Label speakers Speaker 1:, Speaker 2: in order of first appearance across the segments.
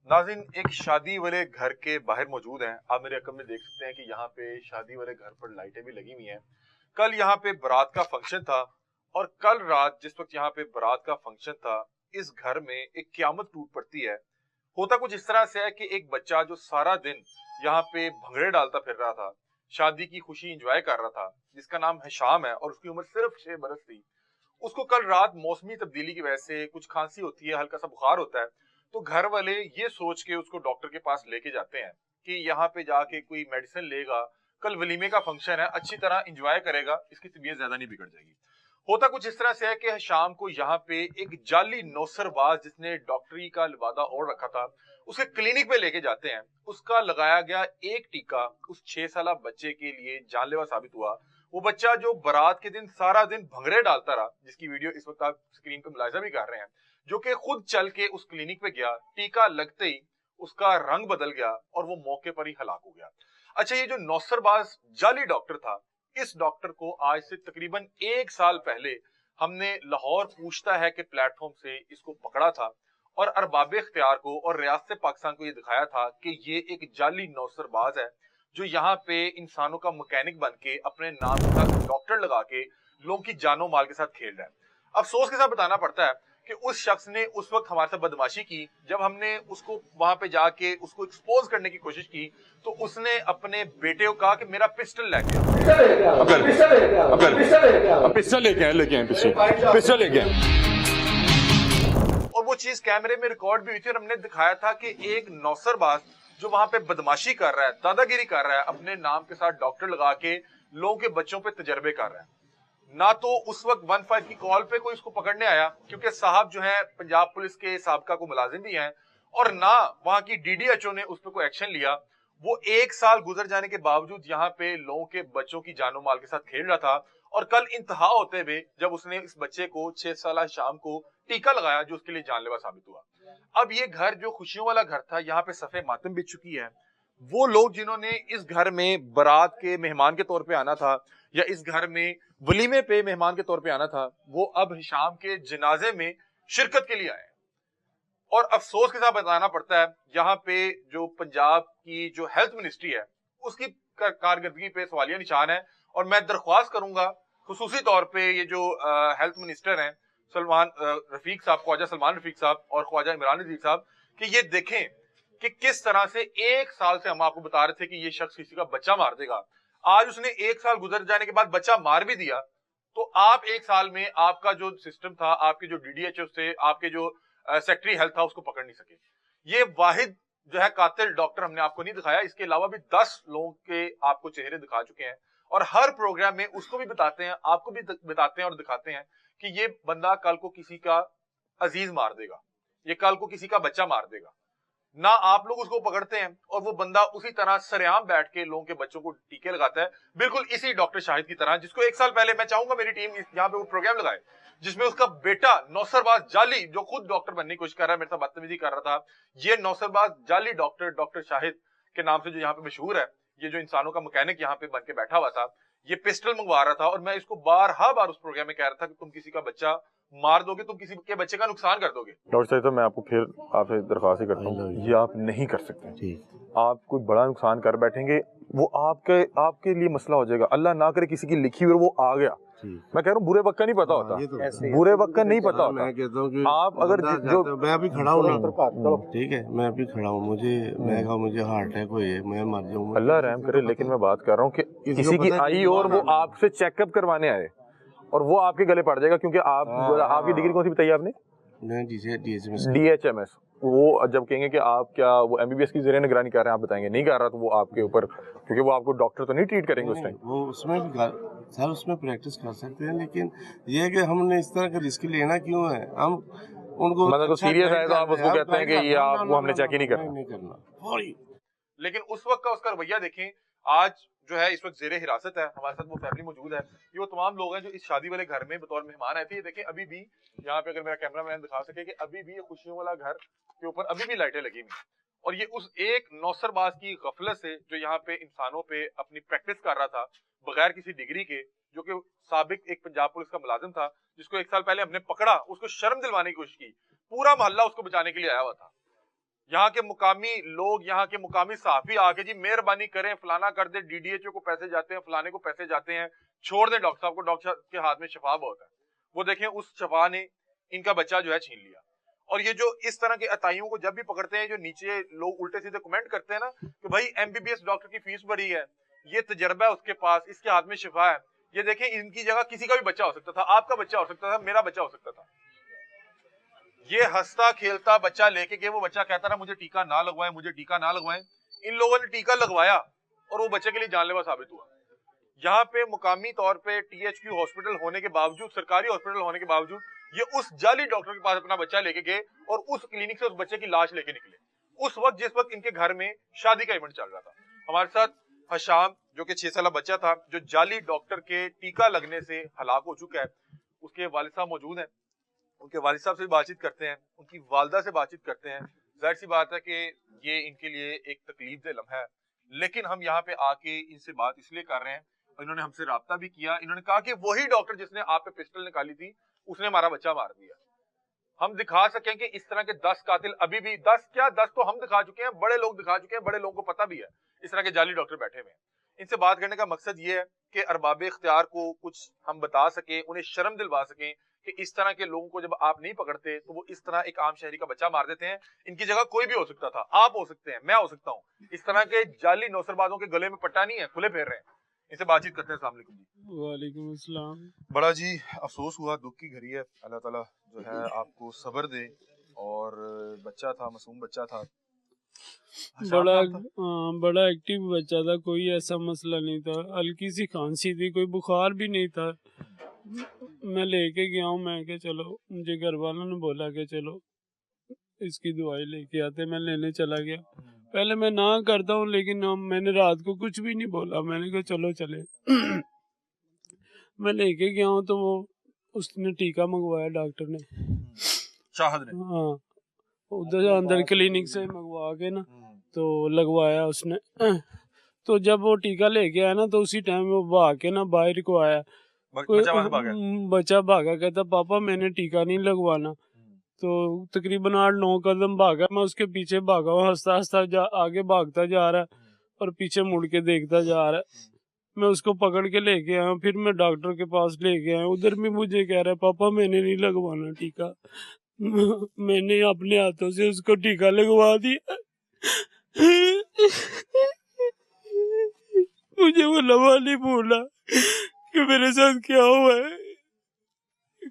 Speaker 1: नाज़रीन, एक शादी वाले घर के बाहर मौजूद हैं। आप मेरे अकल में देख सकते हैं कि यहाँ पे शादी वाले घर पर लाइटें भी लगी हुई हैं। कल यहाँ पे बारात का फंक्शन था और कल रात जिस वक्त यहाँ पे बारात का फंक्शन था, इस घर में एक क़यामत टूट पड़ती है। होता कुछ इस तरह से है कि एक बच्चा जो सारा दिन यहाँ पे भंगड़े डालता फिर रहा था, शादी की खुशी एंजॉय कर रहा था, जिसका नाम हिशाम है और उसकी उम्र सिर्फ 6 बरस थी। उसको कल रात मौसमी तब्दीली की वजह से कुछ खांसी होती है, हल्का सा बुखार होता है। तो घर वाले ये सोच के उसको डॉक्टर के पास लेके जाते हैं कि यहाँ पे जाके कोई मेडिसिन लेगा, कल वलीमे का फंक्शन है, अच्छी तरह एंजॉय करेगा, इसकी तबीयत ज्यादा नहीं बिगड़ जाएगी। होता कुछ इस तरह से है कि शाम को यहाँ पे एक जाली नौसरबाज जिसने डॉक्टरी का लिबादा ओढ़ रखा था, उसके क्लिनिक पे लेके जाते हैं। उसका लगाया गया एक टीका उस 6 साल बच्चे के लिए जानलेवा साबित हुआ। वो बच्चा जो बारात के दिन सारा दिन भंगड़े डालता रहा, जिसकी वीडियो इस वक्त आप स्क्रीन पे मुलाहिजा भी कर रहे हैं, जो कि खुद चल के उस क्लिनिक पे गया, टीका लगते ही उसका रंग बदल गया और वो मौके पर ही हलाक हो गया। अच्छा, ये जो नौसरबाज जाली डॉक्टर था, इस डॉक्टर को आज से तकरीबन 1 साल पहले हमने लाहौर पूछता है कि प्लेटफॉर्म से इसको पकड़ा था और अरबाब इख्तियार को और रियासत पाकिस्तान को ये दिखाया था कि ये एक जाली नौसरबाज है जो यहाँ पे इंसानों का मैकेनिक बन के अपने नाम के साथ डॉक्टर लगा के लोगों की जानो माल के साथ खेल रहा है। अफसोस के साथ बताना पड़ता है कि उस शख्स ने उस वक्त हमारे साथ बदमाशी की। जब हमने उसको वहां पे जाके उसको एक्सपोज करने की कोशिश की तो उसने अपने बेटे को कहा कि मेरा पिस्टल लेके
Speaker 2: पिस्टल लेके आए पिस्टल लेके आए।
Speaker 1: और वो चीज कैमरे में रिकॉर्ड भी हुई थी और हमने दिखाया था कि एक नौसरबाज जो वहां पे बदमाशी कर रहा है, दादागिरी कर रहा है, अपने नाम के साथ डॉक्टर लगा के लोगों के बच्चों पे तजर्बे कर रहा है। ना तो उस वक्त 15 की कॉल पे कोई उसको पकड़ने आया, क्योंकि साहब जो है पंजाब पुलिस के साबका को मुलाजिम भी हैं, और ना वहां की डीडीएचओ ने उस पर कोई एक्शन लिया। वो 1 साल गुजर जाने के बावजूद यहाँ पे लोगों के बच्चों की जानो माल के साथ खेल रहा था। और कल इंतहा होते हुए जब उसने इस बच्चे को 6 साल शाम को टीका लगाया जो उसके लिए जानलेवा साबित हुआ। अब ये घर जो खुशियों वाला घर था, यहाँ पे सफे मातम बिछ चुकी है। वो लोग जिन्होंने इस घर में बारात के मेहमान के तौर पे आना था या इस घर में वलीमे पे मेहमान के तौर पे आना था, वो अब हिशाम के जनाजे में शिरकत के लिए आए। और अफसोस के साथ बताना पड़ता है, यहाँ पे जो पंजाब की जो हेल्थ मिनिस्ट्री है उसकी कारकर्दगी पे सवालिया निशान है। और मैं दरख्वास्त करूंगा खुसूसी तौर पे ये जो हेल्थ मिनिस्टर हैं सलमान रफीक साहब, ख्वाजा सलमान रफीक साहब और ख्वाजा इमरान नजीर साहब, कि ये देखें कि किस तरह से 1 साल से हम आपको बता रहे थे कि ये शख्स किसी का बच्चा मार देगा। आज उसने 1 साल गुजर जाने के बाद बच्चा मार भी दिया। तो आप 1 साल में आपका जो सिस्टम था, आपके जो डीडीएचओ थे, आपके जो सेक्रेटरी हेल्थ था, उसको पकड़ नहीं सके। ये वाहिद जो है कातिल डॉक्टर हमने आपको नहीं दिखाया, इसके अलावा भी 10 लोगों के आपको चेहरे दिखा चुके हैं और हर प्रोग्राम में उसको भी बताते हैं, आपको भी बताते हैं और दिखाते हैं कि ये बंदा कल को किसी का अजीज मार देगा, ये कल को किसी का बच्चा मार देगा। ना आप लोग उसको पकड़ते हैं और वो बंदा उसी तरह सरेआम बैठ के लोगों के बच्चों को टीके लगाता है, बिल्कुल इसी डॉक्टर शाहिद की तरह, जिसको 1 साल पहले मैं चाहूंगा मेरी टीम यहाँ पे वो प्रोग्राम लगाए जिसमें उसका बेटा नौसरबाज जाली जो खुद डॉक्टर बनने की कोशिश कर रहा है, मेरे साथ बदतमीजी कर रहा था, ये नौसरबाज जाली डॉक्टर शाहिद के नाम से जो यहाँ पे मशहूर है, ये जो इंसानों का मैकेनिक यहाँ पे बन के बैठा हुआ था, ये पिस्टल मंगवा रहा था। और मैं इसको बार उस प्रोग्राम में कह रहा था कि तुम किसी का बच्चा मार दोगे, तुम किसी के बच्चे का नुकसान कर दोगे।
Speaker 2: डॉक्टर साहब, तो मैं आपको फिर आपसे दरख्वास्त ही करता हूँ, ये आप नहीं कर सकते। आप कोई बड़ा नुकसान कर बैठेंगे, वो आपके लिए मसला हो जाएगा। अल्लाह ना करे किसी की लिखी हुई वो आ गया, मैं कह रहा हूँ बुरे वक्त का नहीं पता होता, बुरे वक्त का नहीं पता होता।
Speaker 3: मैं कहता हूँ कि
Speaker 2: आप अगर जो
Speaker 3: मैं अभी खड़ा हूँ ना, ठीक है, मैं अभी खड़ा हूँ, मुझे हार्ट अटैक हो जाए, मैं मर जाऊँ,
Speaker 2: अल्लाह रहम करे, लेकिन मैं बात कर रहा हूँ कि किसी की आई और वो आपसे चेकअप करवाने आए और वो आपके गले पड़ जाएगा, क्योंकि आपकी डिग्री कौन सी बताइए आपने? DHMS। वो जब कहेंगे कि आप क्या वो MBBS की ज़रिए निगरानी कर रहे हैं, आप बताएंगे नहीं कर रहा, तो वो आपके ऊपर, क्योंकि वो आपको डॉक्टर तो नहीं ट्रीट करेंगे उस टाइम।
Speaker 3: वो उसमें भी सर उसमें प्रैक्टिस कर सकते हैं, लेकिन ये है कि हमने इस तरह का रिस्क लेना क्यों है? हम उनको
Speaker 2: मतलब तो सीरियस है तो आप उसको कहते हैं कि ये आपको हमने चेक ही नहीं करना।
Speaker 1: लेकिन उस वक्त का उसका रवैया देखें। आज जो है इस वक्त जेरे हिरासत है, हमारे साथ वो फैमिली मौजूद है, ये वो तमाम लोग हैं जो इस शादी वाले घर में बतौर मेहमान आए थे। ये देखें अभी भी यहाँ पे, अगर मेरा कैमरा मैन दिखा सके, कि अभी भी ये खुशियों वाला घर के ऊपर अभी भी लाइटें लगी हुई, और ये उस एक नौसरबाज की गफलत से जो यहाँ पे इंसानों पे अपनी प्रैक्टिस कर रहा था बगैर किसी डिग्री के, जो कि साबिक एक पंजाब पुलिस का मुलाजिम था, जिसको 1 साल पहले हमने पकड़ा, उसको शर्म दिलवाने की कोशिश की, पूरा मोहल्ला उसको बचाने के लिए आया हुआ था। यहाँ के मुकामी लोग, यहाँ के मुकामी सहाफी आके जी मेहरबानी करें, फलाना कर दे, डीडीएचओ को पैसे जाते हैं, फलाने को पैसे जाते हैं, छोड़ दें डॉक्टर साहब को, डॉक्टर साहब के हाथ में शफा बहुत है। वो देखें उस शफा ने इनका बच्चा जो है छीन लिया। और ये जो इस तरह के अताइयों को जब भी पकड़ते हैं, जो नीचे लोग उल्टे सीधे कमेंट करते हैं ना कि भाई एमबीबीएस डॉक्टर की फीस भरी है, ये तजर्बा है उसके पास, इसके हाथ में शिफा है, ये देखें इनकी जगह किसी का भी बच्चा हो सकता था, आपका बच्चा हो सकता था, मेरा बच्चा हो सकता था। ये हंसता खेलता बच्चा लेके गए, वो बच्चा कहता रहा मुझे टीका ना लगवाएं, मुझे टीका ना लगवाएं। इन लोगों ने टीका लगवाया और वो बच्चे के लिए जानलेवा साबित हुआ। यहाँ पे मुकामी तौर पे टीएचक्यू हॉस्पिटल होने के बावजूद, सरकारी हॉस्पिटल होने के बावजूद, ये उस जाली डॉक्टर के पास अपना बच्चा लेके गए और उस क्लिनिक से उस बच्चे की लाश लेके निकले, उस वक्त जिस वक्त इनके घर में शादी का इवेंट चल रहा था। हमारे साथ हशाम जो कि 6 साल बच्चा था, जो जाली डॉक्टर के टीका लगने से हलाक हो चुका है, उसके वालिद साहब मौजूद हैं। उनके वालिद साहब से भी बातचीत करते हैं, उनकी वालदा से बातचीत करते हैं। जाहिर सी बात है कि ये इनके लिए एक तकलीफ दे लम्हा है, लेकिन हम यहाँ पे आके इनसे बात इसलिए कर रहे हैं, इन्होंने हमसे राब्ता भी किया। इन्होंने कहा कि वही डॉक्टर जिसने आप पे पिस्टल निकाली थी, उसने हमारा बच्चा मार दिया। हम दिखा सकें कि इस तरह के 10 कातिल अभी भी, 10 क्या 10 तो हम दिखा चुके हैं, बड़े लोग दिखा चुके हैं, बड़े लोगों को पता भी है इस तरह के जाली डॉक्टर बैठे हुए हैं। इनसे बात करने का मकसद ये है कि अरबाब इख्तियार को कुछ हम बता सके, उन्हें शर्म दिलवा सकें कि इस तरह के लोगों को जब आप नहीं पकड़ते तो वो इस तरह एक आम शहरी का बच्चा मार देते हैं। इनकी जगह कोई भी हो सकता था, आप हो सकते हैं, मैं हो सकता हूँ। इस तरह के जाली नौसरबाजों के गले में पट्टा नहीं है, खुले फेर रहे हैं। इनसे बातचीत करते हैं। अस्सलाम वालेकुम जी।
Speaker 4: वालेकुम अस्सलाम।
Speaker 1: बड़ा जी अफसोस हुआ, दुख की घड़ी है। अल्लाह ताला जो है आपको सब्र दे। और बच्चा था, मासूम बच्चा था,
Speaker 4: बड़ा एक्टिव बच्चा था, कोई ऐसा मसला नहीं था, हल्की सी खांसी थी, कोई बुखार भी नहीं था। मैं लेके गया हूँ, मैं कि चलो, मुझे घर वालों ने बोला कि चलो इसकी दवाई लेके आते, मैं लेने चला गया। पहले मैं ना करता हूँ, लेकिन मैंने रात को कुछ भी नहीं बोला, मैंने कहा चलो चले। मैं लेके गया हूँ तो वो उसने टीका मंगवाया डॉक्टर ने,
Speaker 1: शाहद ने।
Speaker 4: हाँ, उधर अंदर क्लिनिक से मंगवा के ना तो लगवाया उसने। तो जब वो टीका लेके आया ना तो उसी टाइम वो भाग के ना बाहर को आया। बच्चा भागा, कहता पापा मैंने टीका नहीं लगवाना। तो तकरीबन 8-9 कदम भागा, मैं उसके पीछे भागा हूँ, हंसता हंसता आगे भागता जा रहा है और पीछे मुड़ के देखता जा रहा है। मैं उसको पकड़ के लेके आया, फिर मैं डॉक्टर के पास लेके आया। उधर भी मुझे कह रहा है पापा मैंने नहीं लगवाना टीका। मैंने अपने हाथों से उसको टीका लगवा दिया। मुझे वो लम्हा नहीं भूला कि मेरे साथ क्या हुआ है।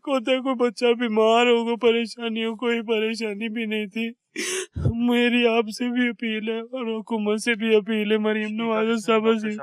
Speaker 4: कोई बच्चा बीमार हो, परेशानी हो, कोई परेशानी भी नहीं थी। मेरी आपसे भी अपील है और हुकूमत से भी अपील है, मरीम नवाज साहब से